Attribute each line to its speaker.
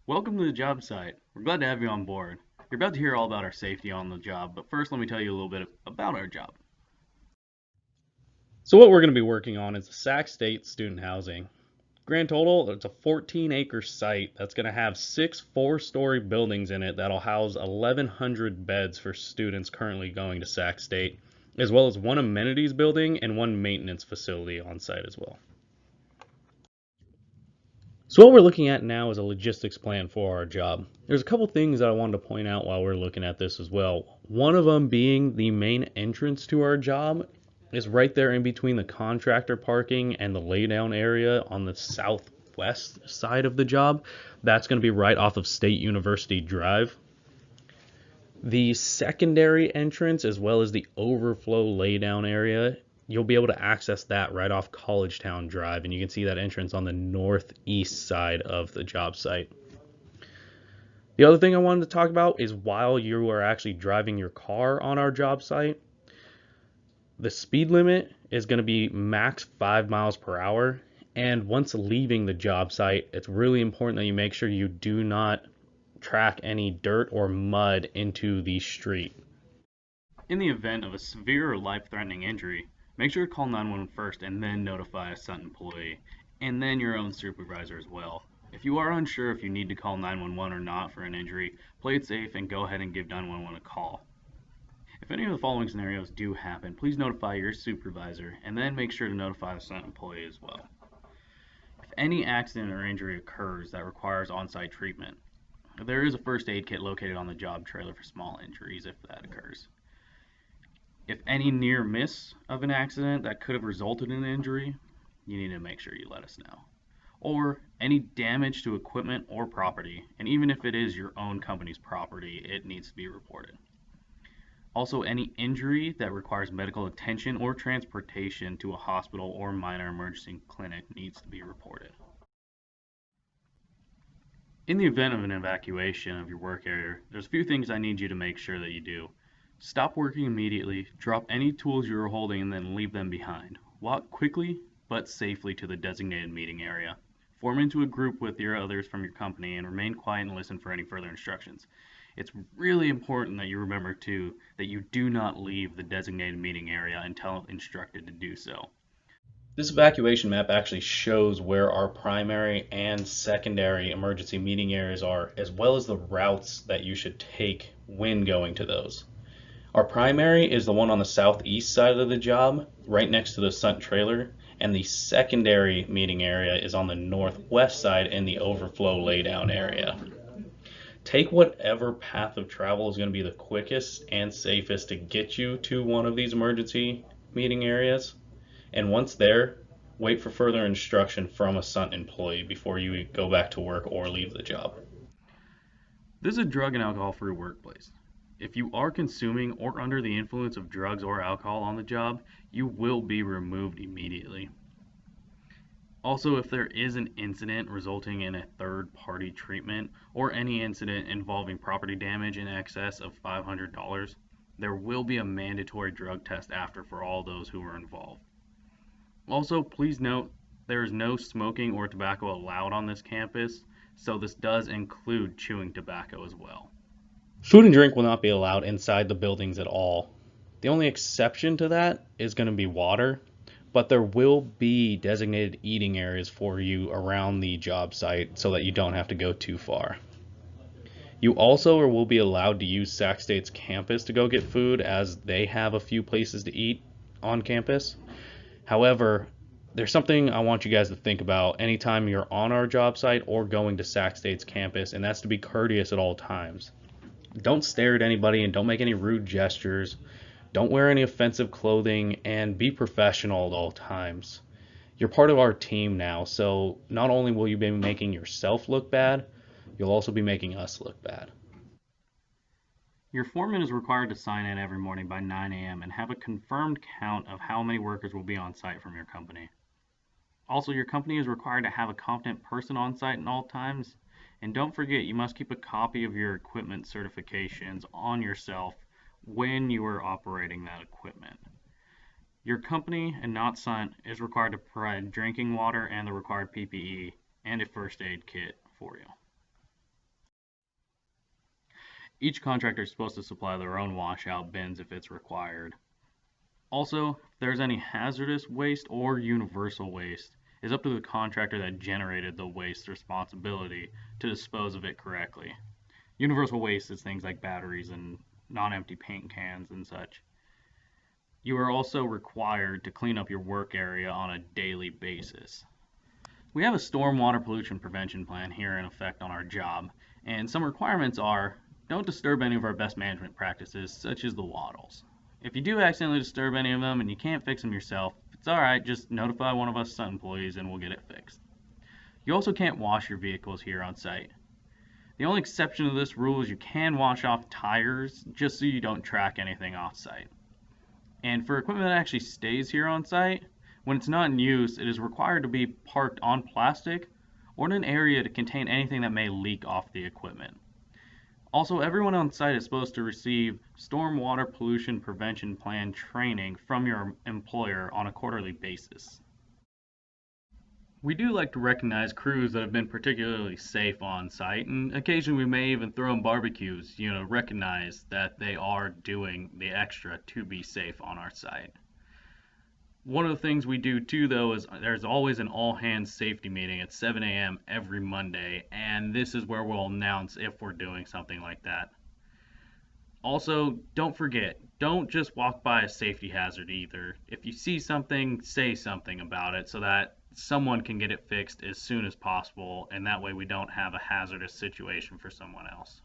Speaker 1: Welcome to the job site. We're glad to have you on board. You're about to hear all about our safety on the job, but first let me tell you a little bit about our job.
Speaker 2: So what we're going to be working on is the Sac State student housing. Grand total, it's a 14-acre site that's going to have 6 4-story buildings in it that'll house 1,100 beds for students currently going to Sac State, as well as one amenities building and one maintenance facility on site as well. So what we're looking at now is a logistics plan for our job. There's a couple things that I wanted to point out while we're looking at this as well. One of them being the main entrance to our job is right there in between the contractor parking and the laydown area on the southwest side of the job. That's going to be right off of State University Drive. The secondary entrance, as well as the overflow laydown area, you'll be able to access that right off Collegetown Drive, and you can see that entrance on the northeast side of the job site. The other thing I wanted to talk about is while you are actually driving your car on our job site, the speed limit is going to be max 5 miles per hour. And once leaving the job site, it's really important that you make sure you do not track any dirt or mud into the street.
Speaker 1: In the event of a severe or life-threatening injury, make sure to call 911 first and then notify a SUNT employee, and then your own supervisor as well. If you are unsure if you need to call 911 or not for an injury, play it safe and go ahead and give 911 a call. If any of the following scenarios do happen, please notify your supervisor and then make sure to notify the SUNT employee as well. If any accident or injury occurs that requires on-site treatment, there is a first aid kit located on the job trailer for small injuries if that occurs. If any near miss of an accident that could have resulted in an injury, you need to make sure you let us know. Or any damage to equipment or property, and even if it is your own company's property, it needs to be reported. Also, any injury that requires medical attention or transportation to a hospital or minor emergency clinic needs to be reported. In the event of an evacuation of your work area, there's a few things I need you to make sure that you do. Stop working immediately, drop any tools you are holding, and then leave them behind. Walk quickly but safely to the designated meeting area. Form into a group with your others from your company and remain quiet and listen for any further instructions. It's really important that you remember too that you do not leave the designated meeting area until instructed to do so.
Speaker 2: This evacuation map actually shows where our primary and secondary emergency meeting areas are, as well as the routes that you should take when going to those. Our primary is the one on the southeast side of the job, right next to the SUNT trailer, and the secondary meeting area is on the northwest side in the overflow laydown area. Take whatever path of travel is going to be the quickest and safest to get you to one of these emergency meeting areas. And once there, wait for further instruction from a SUNT employee before you go back to work or leave the job.
Speaker 1: This is a drug and alcohol-free workplace. If you are consuming or under the influence of drugs or alcohol on the job, you will be removed immediately. Also, if there is an incident resulting in a third-party treatment or any incident involving property damage in excess of $500, there will be a mandatory drug test after for all those who were involved. Also, please note there is no smoking or tobacco allowed on this campus, so this does include chewing tobacco as well.
Speaker 2: Food and drink will not be allowed inside the buildings at all. The only exception to that is going to be water, but there will be designated eating areas for you around the job site so that you don't have to go too far. You also will be allowed to use Sac State's campus to go get food, as they have a few places to eat on campus. However, there's something I want you guys to think about anytime you're on our job site or going to Sac State's campus, and that's to be courteous at all times. Don't stare at anybody and don't make any rude gestures. Don't wear any offensive clothing, and be professional at all times. You're part of our team now, so not only will you be making yourself look bad, you'll also be making us look bad.
Speaker 1: Your foreman is required to sign in every morning by 9 a.m. and have a confirmed count of how many workers will be on site from your company. Also, your company is required to have a competent person on site at all times. And don't forget, you must keep a copy of your equipment certifications on yourself when you are operating that equipment. Your company, and not SUNT, is required to provide drinking water and the required PPE and a first aid kit for you. Each contractor is supposed to supply their own washout bins if it's required. Also, if there's any hazardous waste or universal waste, it's up to the contractor that generated the waste responsibility to dispose of it correctly. Universal waste is things like batteries and non-empty paint cans and such. You are also required to clean up your work area on a daily basis. We have a stormwater pollution prevention plan here in effect on our job, and some requirements are don't disturb any of our best management practices, such as the wattles. If you do accidentally disturb any of them and you can't fix them yourself, it's alright, just notify one of us site employees and we'll get it fixed. You also can't wash your vehicles here on site. The only exception to this rule is you can wash off tires just so you don't track anything off site. And for equipment that actually stays here on site, when it's not in use, it is required to be parked on plastic or in an area to contain anything that may leak off the equipment. Also, everyone on site is supposed to receive stormwater pollution prevention plan training from your employer on a quarterly basis. We do like to recognize crews that have been particularly safe on site, and occasionally we may even throw in barbecues, recognize that they are doing the extra to be safe on our site. One of the things we do too, though, is there's always an all-hands safety meeting at 7 a.m. every Monday, and this is where we'll announce if we're doing something like that. Also, don't forget, don't just walk by a safety hazard either. If you see something, say something about it so that someone can get it fixed as soon as possible, and that way we don't have a hazardous situation for someone else.